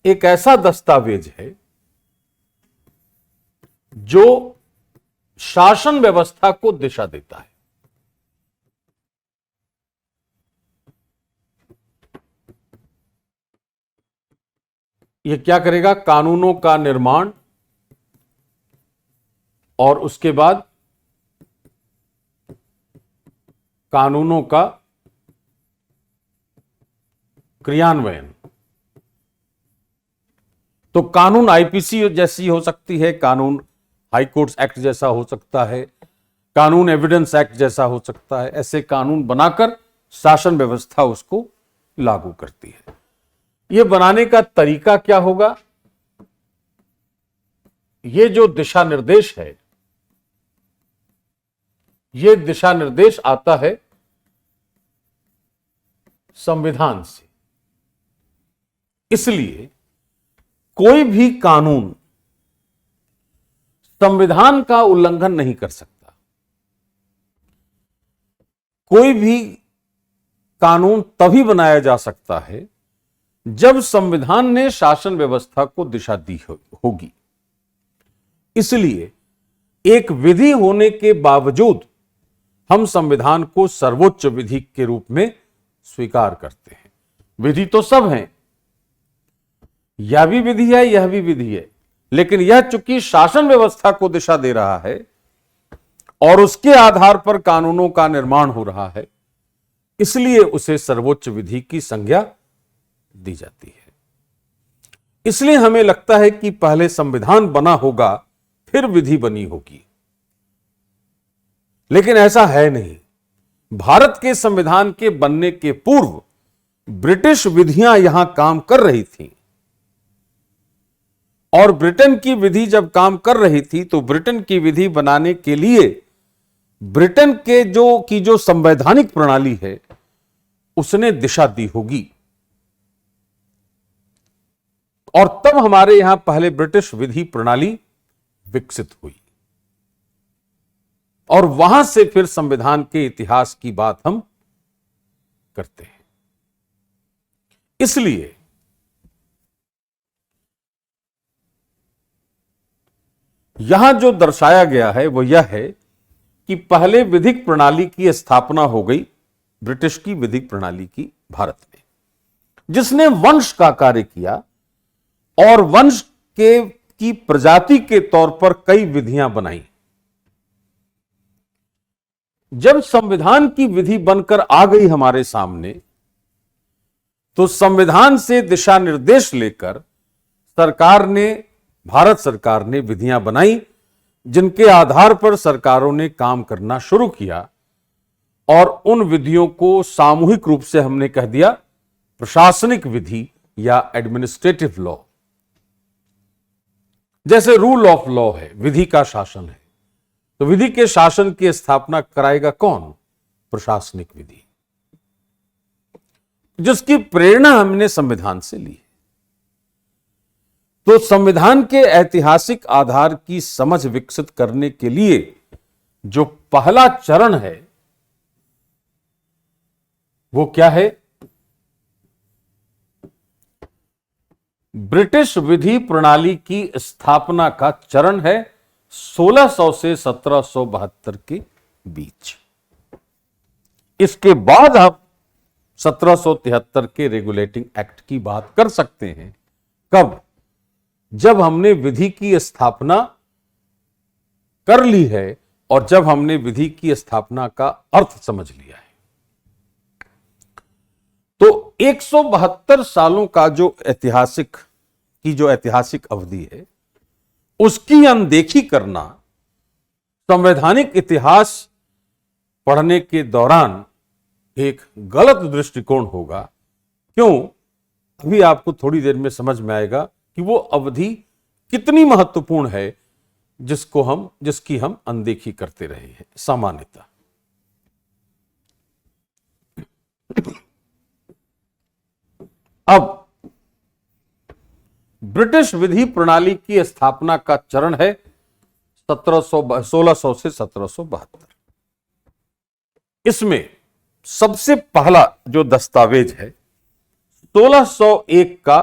एक ऐसा दस्तावेज है जो शासन व्यवस्था को दिशा देता है। यह क्या करेगा? कानूनों का निर्माण और उसके बाद कानूनों का क्रियान्वयन। तो कानून आईपीसी जैसी हो सकती है, कानून हाई कोर्ट्स एक्ट जैसा हो सकता है, कानून एविडेंस एक्ट जैसा हो सकता है। ऐसे कानून बनाकर शासन व्यवस्था उसको लागू करती है। यह बनाने का तरीका क्या होगा? यह जो दिशा निर्देश है, यह दिशा निर्देश आता है संविधान से। इसलिए कोई भी कानून संविधान का उल्लंघन नहीं कर सकता। कोई भी कानून तभी बनाया जा सकता है जब संविधान ने शासन व्यवस्था को दिशा दी होगी। इसलिए एक विधि होने के बावजूद हम संविधान को सर्वोच्च विधि के रूप में स्वीकार करते हैं। विधि तो सब हैं, यह भी विधि है, यह भी विधि है, लेकिन यह चूंकि शासन व्यवस्था को दिशा दे रहा है और उसके आधार पर कानूनों का निर्माण हो रहा है, इसलिए उसे सर्वोच्च विधि की संज्ञा दी जाती है। इसलिए हमें लगता है कि पहले संविधान बना होगा, फिर विधि बनी होगी, लेकिन ऐसा है नहीं। भारत के संविधान के बनने के पूर्व ब्रिटिश विधियां यहां काम कर रही थीं, और ब्रिटेन की विधि जब काम कर रही थी तो ब्रिटेन की विधि बनाने के लिए ब्रिटेन के जो संवैधानिक प्रणाली है उसने दिशा दी होगी। और तब हमारे यहां पहले ब्रिटिश विधि प्रणाली विकसित हुई, और वहां से फिर संविधान के इतिहास की बात हम करते हैं। इसलिए यहां जो दर्शाया गया है वो यह है कि पहले विधिक प्रणाली की स्थापना हो गई, ब्रिटिश की विधिक प्रणाली की भारत में, जिसने वंश का कार्य किया और वंश की प्रजाति के तौर पर कई विधियां बनाई। जब संविधान की विधि बनकर आ गई हमारे सामने, तो संविधान से दिशा निर्देश लेकर भारत सरकार ने विधियां बनाई, जिनके आधार पर सरकारों ने काम करना शुरू किया, और उन विधियों को सामूहिक रूप से हमने कह दिया प्रशासनिक विधि या एडमिनिस्ट्रेटिव लॉ। जैसे रूल ऑफ लॉ है, विधि का शासन है, तो विधि के शासन की स्थापना कराएगा कौन? प्रशासनिक विधि, जिसकी प्रेरणा हमने संविधान से ली। तो संविधान के ऐतिहासिक आधार की समझ विकसित करने के लिए जो पहला चरण है वो क्या है? ब्रिटिश विधि प्रणाली की स्थापना का चरण है 1600 से 1772 के बीच। इसके बाद आप 1773 के रेगुलेटिंग एक्ट की बात कर सकते हैं। कब? जब हमने विधि की स्थापना कर ली है और जब हमने विधि की स्थापना का अर्थ समझ लिया है। तो 172 सालों का जो ऐतिहासिक अवधि है, उसकी अनदेखी करना संवैधानिक इतिहास पढ़ने के दौरान एक गलत दृष्टिकोण होगा। क्यों? अभी आपको थोड़ी देर में समझ में आएगा कि वो अवधि कितनी महत्वपूर्ण है जिसकी हम अनदेखी करते रहे हैं सामान्यतः। अब ब्रिटिश विधि प्रणाली की स्थापना का चरण है 1600 से 1772। इसमें सबसे पहला जो दस्तावेज है 1601 का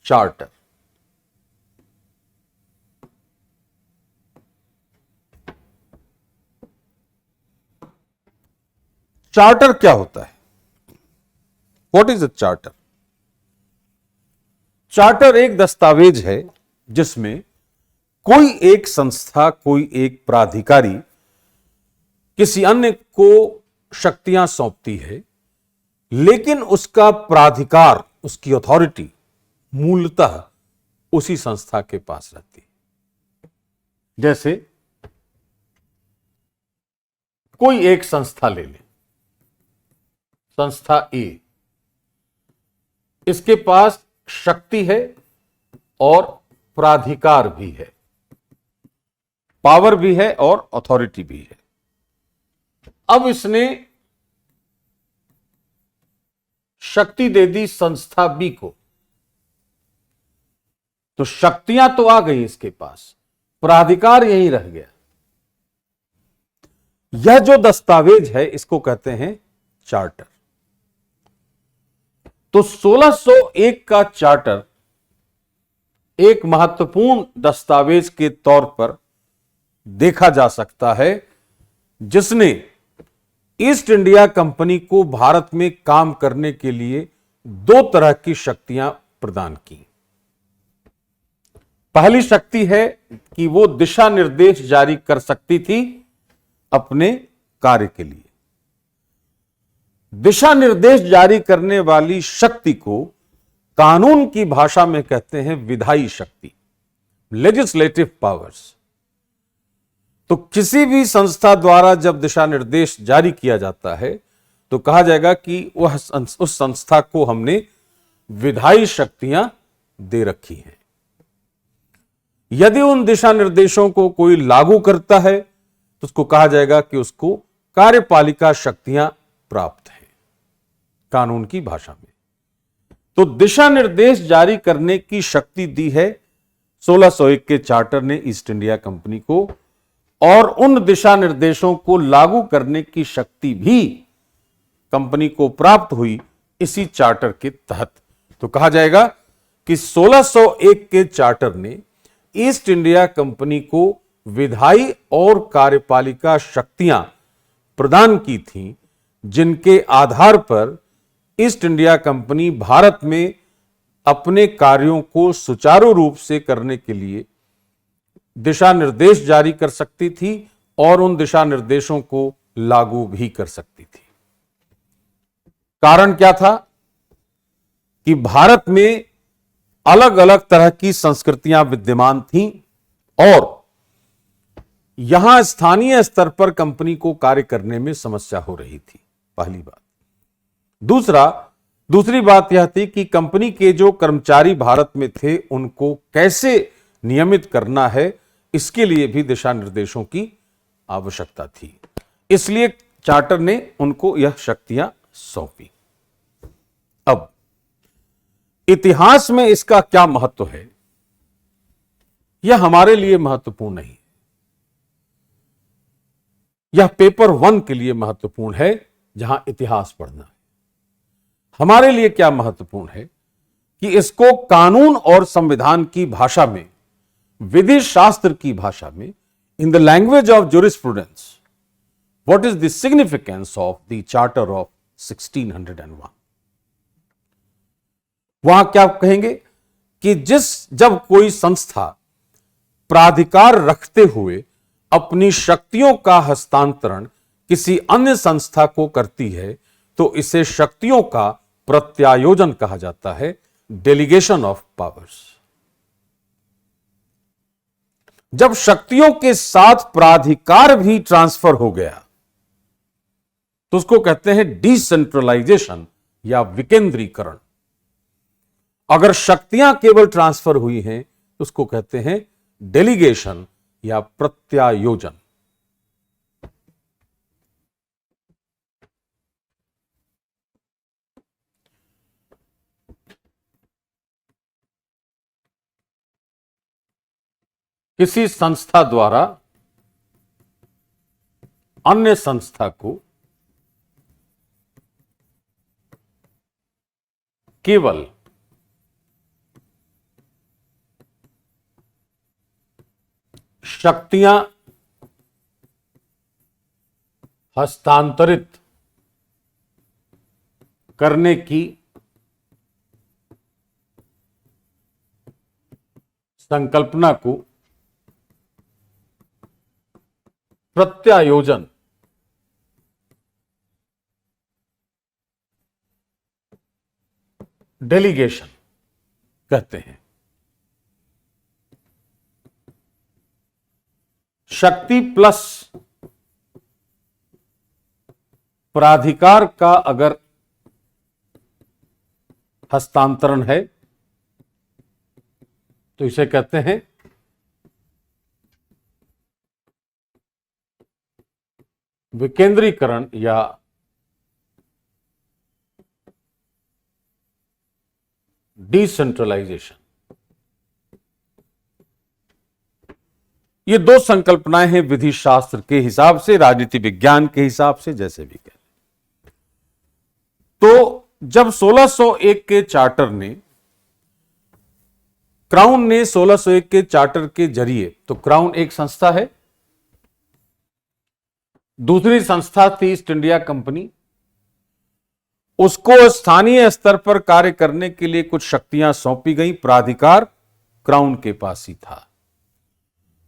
चार्टर। चार्टर क्या होता है? What is a charter? Charter एक दस्तावेज है जिसमें कोई एक संस्था, कोई एक प्राधिकारी किसी अन्य को शक्तियां सौंपती है, लेकिन उसका प्राधिकार, उसकी अथॉरिटी मूलतः उसी संस्था के पास रहती है। जैसे कोई एक संस्था ले लें, संस्था ए, इसके पास शक्ति है और प्राधिकार भी है, पावर भी है और अथॉरिटी भी है। अब इसने शक्ति दे दी संस्था बी को, तो शक्तियां तो आ गई इसके पास, प्राधिकार यहीं रह गया। यह जो दस्तावेज है इसको कहते हैं चार्टर। तो 1601 का चार्टर एक महत्वपूर्ण दस्तावेज के तौर पर देखा जा सकता है, जिसने ईस्ट इंडिया कंपनी को भारत में काम करने के लिए दो तरह की शक्तियां प्रदान की। पहली शक्ति है कि वो दिशा निर्देश जारी कर सकती थी अपने कार्य के लिए। दिशा निर्देश जारी करने वाली शक्ति को कानून की भाषा में कहते हैं विधायी शक्ति, लेजिस्लेटिव पावर्स। तो किसी भी संस्था द्वारा जब दिशा निर्देश जारी किया जाता है तो कहा जाएगा कि वह उस संस्था को हमने विधायी शक्तियां दे रखी हैं। यदि उन दिशा निर्देशों को कोई लागू करता है तो उसको कहा जाएगा कि उसको कार्यपालिका शक्तियां प्राप्त हैं कानून की भाषा में। तो दिशा निर्देश जारी करने की शक्ति दी है 1601 के चार्टर ने ईस्ट इंडिया कंपनी को, और उन दिशा निर्देशों को लागू करने की शक्ति भी कंपनी को प्राप्त हुई इसी चार्टर के तहत। तो कहा जाएगा कि 1601 के चार्टर ने ईस्ट इंडिया कंपनी को विधायी और कार्यपालिका शक्तियां प्रदान की थीं, जिनके आधार पर ईस्ट इंडिया कंपनी भारत में अपने कार्यों को सुचारू रूप से करने के लिए दिशा निर्देश जारी कर सकती थी और उन दिशा निर्देशों को लागू भी कर सकती थी। कारण क्या था कि भारत में अलग अलग तरह की संस्कृतियां विद्यमान थीं और यहां स्थानीय स्तर पर कंपनी को कार्य करने में समस्या हो रही थी, पहली बात। दूसरी बात यह थी कि कंपनी के जो कर्मचारी भारत में थे उनको कैसे नियमित करना है, इसके लिए भी दिशा निर्देशों की आवश्यकता थी। इसलिए चार्टर ने उनको यह शक्तियां सौंपी। अब इतिहास में इसका क्या महत्व है, यह हमारे लिए महत्वपूर्ण नहीं, यह पेपर 1 के लिए महत्वपूर्ण है जहां इतिहास पढ़ना है। हमारे लिए क्या महत्वपूर्ण है कि इसको कानून और संविधान की भाषा में, विधि शास्त्र की भाषा में, in the language of jurisprudence, what is the significance of the charter of 1601। वहां क्या कहेंगे कि जब कोई संस्था प्राधिकार रखते हुए अपनी शक्तियों का हस्तांतरण किसी अन्य संस्था को करती है तो इसे शक्तियों का प्रत्यायोजन कहा जाता है, डेलीगेशन ऑफ पावर्स। जब शक्तियों के साथ प्राधिकार भी ट्रांसफर हो गया तो उसको कहते हैं डिसेंट्रलाइजेशन या विकेंद्रीकरण। अगर शक्तियां केवल ट्रांसफर हुई हैं तो उसको कहते हैं डेलीगेशन या प्रत्यायोजन। किसी संस्था द्वारा अन्य संस्था को केवल शक्तियां हस्तांतरित करने की संकल्पना को प्रत्यायोजन डेलीगेशन कहते हैं। शक्ति प्लस प्राधिकार का अगर हस्तांतरण है तो इसे कहते हैं विकेंद्रीकरण या डिसेंट्रलाइजेशन। ये दो संकल्पनाएं हैं विधि शास्त्र के हिसाब से, राजनीति विज्ञान के हिसाब से, जैसे भी कहें। तो जब 1601 के चार्टर ने, क्राउन ने 1601 के चार्टर के जरिए, तो क्राउन एक संस्था है, दूसरी संस्था थी ईस्ट इंडिया कंपनी, उसको स्थानीय स्तर पर कार्य करने के लिए कुछ शक्तियां सौंपी गई। प्राधिकार क्राउन के पास ही था,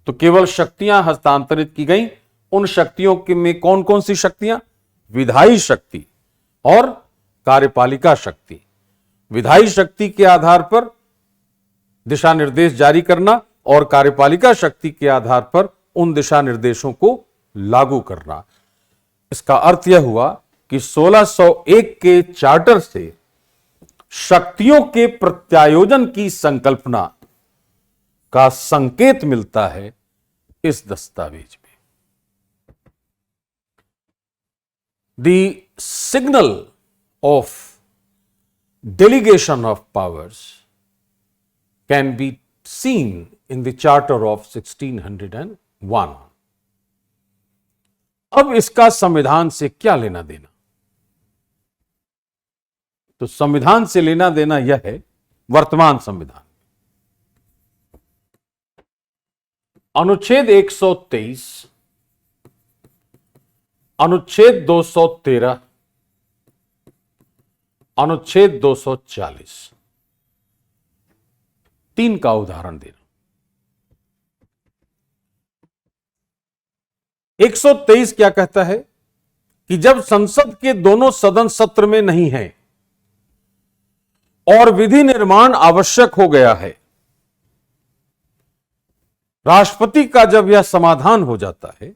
तो केवल शक्तियां हस्तांतरित की गई। उन शक्तियों के में कौन कौन सी शक्तियां? विधायी शक्ति और कार्यपालिका शक्ति। विधायी शक्ति के आधार पर दिशा निर्देश जारी करना और कार्यपालिका शक्ति के आधार पर उन दिशा निर्देशों को लागू करना। इसका अर्थ यह हुआ कि 1601 के चार्टर से शक्तियों के प्रत्यायोजन की संकल्पना का संकेत मिलता है इस दस्तावेज में। The signal of delegation of powers can be seen in the charter of 1601। अब इसका संविधान से क्या लेना देना? तो संविधान से लेना देना यह है, वर्तमान संविधान अनुच्छेद 123, अनुच्छेद 213, अनुच्छेद 240, तीन का उदाहरण देना। 123 क्या कहता है कि जब संसद के दोनों सदन सत्र में नहीं हैं और विधि निर्माण आवश्यक हो गया है, राष्ट्रपति का जब यह समाधान हो जाता है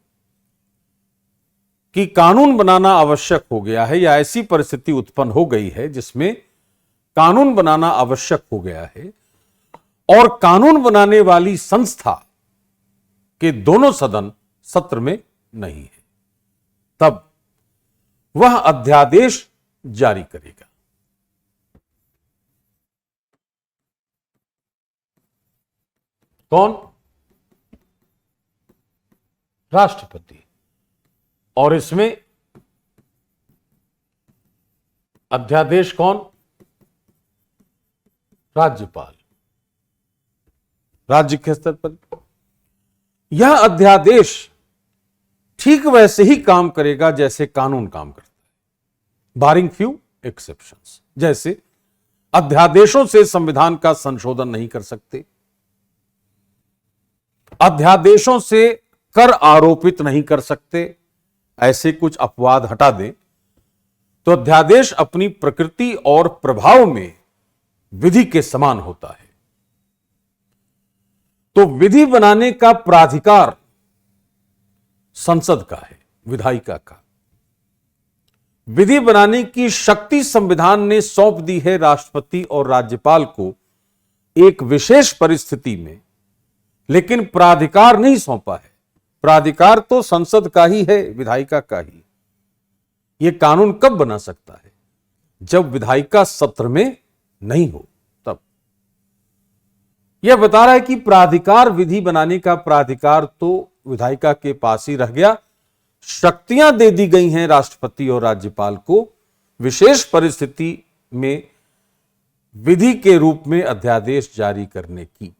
कि कानून बनाना आवश्यक हो गया है या ऐसी परिस्थिति उत्पन्न हो गई है जिसमें कानून बनाना आवश्यक हो गया है और कानून बनाने वाली संस्था के दोनों सदन सत्र में नहीं है, तब वह अध्यादेश जारी करेगा। कौन? राष्ट्रपति। और इसमें अध्यादेश कौन? राज्यपाल। राज्य के स्तर पर यह अध्यादेश ठीक वैसे ही काम करेगा जैसे कानून काम करता है, बारिंग फ्यू एक्सेप्शंस। जैसे अध्यादेशों से संविधान का संशोधन नहीं कर सकते, अध्यादेशों से कर आरोपित नहीं कर सकते, ऐसे कुछ अपवाद हटा दें तो अध्यादेश अपनी प्रकृति और प्रभाव में विधि के समान होता है। तो विधि बनाने का प्राधिकार संसद का है, विधायिका का। विधि बनाने की शक्ति संविधान ने सौंप दी है राष्ट्रपति और राज्यपाल को एक विशेष परिस्थिति में, लेकिन प्राधिकार नहीं सौंपा है। प्राधिकार तो संसद का ही है, विधायिका का ही। यह कानून कब बना सकता है? जब विधायिका सत्र में नहीं हो, तब। यह बता रहा है कि प्राधिकार, विधि बनाने का प्राधिकार तो विधायिका के पास ही रह गया। शक्तियां दे दी गई हैं राष्ट्रपति और राज्यपाल को विशेष परिस्थिति में विधि के रूप में अध्यादेश जारी करने की।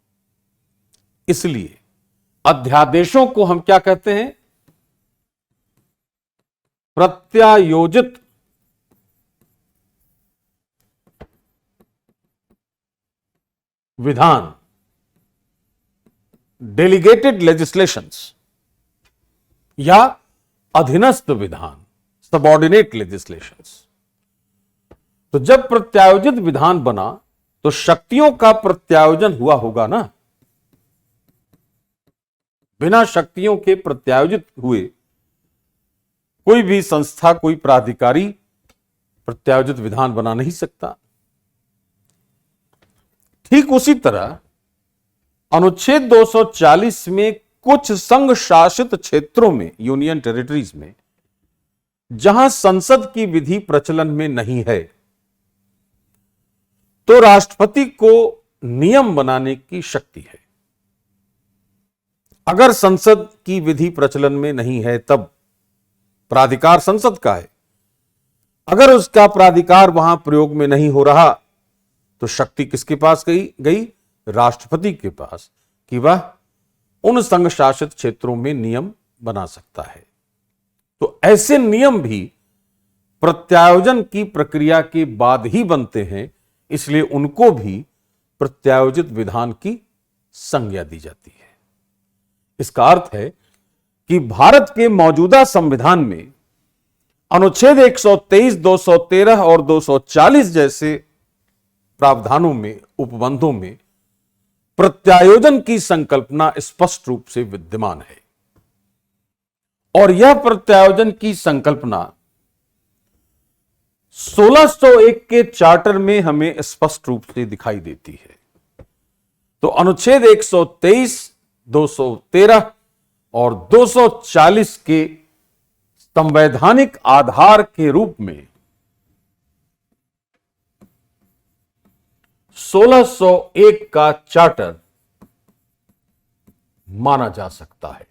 इसलिए अध्यादेशों को हम क्या कहते हैं? प्रत्यायोजित विधान, डेलीगेटेड लेजिस्लेशंस, या अधीनस्थ विधान, सबऑर्डिनेट लेजिस्लेशंस। तो जब प्रत्यायोजित विधान बना तो शक्तियों का प्रत्यायोजन हुआ होगा ना। बिना शक्तियों के प्रत्यायोजित हुए कोई भी संस्था, कोई प्राधिकारी प्रत्यायोजित विधान बना नहीं सकता। ठीक उसी तरह अनुच्छेद 240 में कुछ संघ शासित क्षेत्रों में, यूनियन टेरिटरीज में, जहां संसद की विधि प्रचलन में नहीं है, तो राष्ट्रपति को नियम बनाने की शक्ति है। अगर संसद की विधि प्रचलन में नहीं है तब प्राधिकार संसद का है। अगर उसका प्राधिकार वहां प्रयोग में नहीं हो रहा तो शक्ति किसके पास गई? राष्ट्रपति के पास, कि वह उन संघ शासित क्षेत्रों में नियम बना सकता है। तो ऐसे नियम भी प्रत्यायोजन की प्रक्रिया के बाद ही बनते हैं, इसलिए उनको भी प्रत्यायोजित विधान की संज्ञा दी जाती है। इसका अर्थ है कि भारत के मौजूदा संविधान में अनुच्छेद 123, 213 और 240 जैसे प्रावधानों में, उपबंधों में प्रत्यायोजन की संकल्पना स्पष्ट रूप से विद्यमान है। और यह प्रत्यायोजन की संकल्पना 1601 के चार्टर में हमें स्पष्ट रूप से दिखाई देती है। तो अनुच्छेद 123, 213 और 240 के संवैधानिक आधार के रूप में 1601 का चार्टर माना जा सकता है।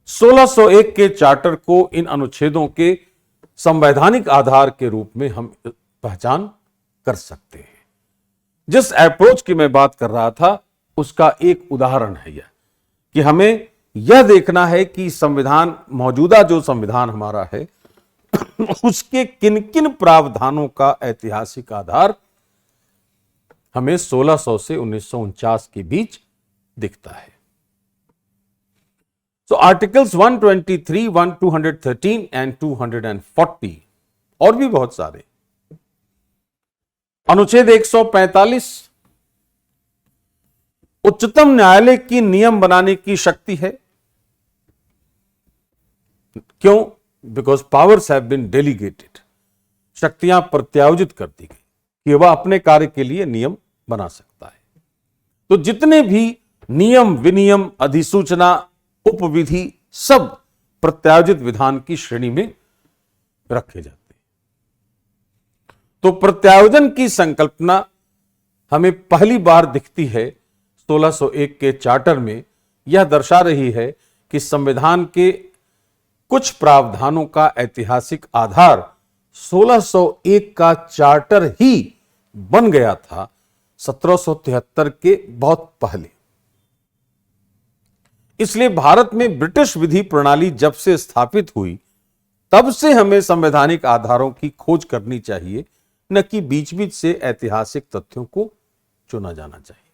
(1601) के चार्टर को इन अनुच्छेदों के संवैधानिक आधार के रूप में हम पहचान कर सकते हैं। जिस अप्रोच की मैं बात कर रहा था उसका एक उदाहरण है यह, कि हमें यह देखना है कि संविधान, मौजूदा जो संविधान हमारा है, उसके किन किन प्रावधानों का ऐतिहासिक आधार हमें 1600 से 1949 के बीच दिखता है। So articles 123, 213 and 240 और भी बहुत सारे। अनुच्छेद 145 उच्चतम न्यायालय की नियम बनाने की शक्ति है। क्यों? Because powers have been delegated, शक्तियां प्रत्यायोजित कर दी गई कि वह अपने कार्य के लिए नियम बना सकता है। तो जितने भी नियम, विनियम, अधिसूचना, उपविधि सब प्रत्यायोजित विधान की श्रेणी में रखे जाते हैं। तो प्रत्यायोजन की संकल्पना हमें पहली बार दिखती है 1601 के चार्टर में। यह दर्शा रही है कि संविधान के कुछ प्रावधानों का ऐतिहासिक आधार 1601 का चार्टर ही बन गया था 1773 के बहुत पहले। इसलिए भारत में ब्रिटिश विधि प्रणाली जब से स्थापित हुई तब से हमें संवैधानिक आधारों की खोज करनी चाहिए, न कि बीच बीच से ऐतिहासिक तथ्यों को चुना जाना चाहिए।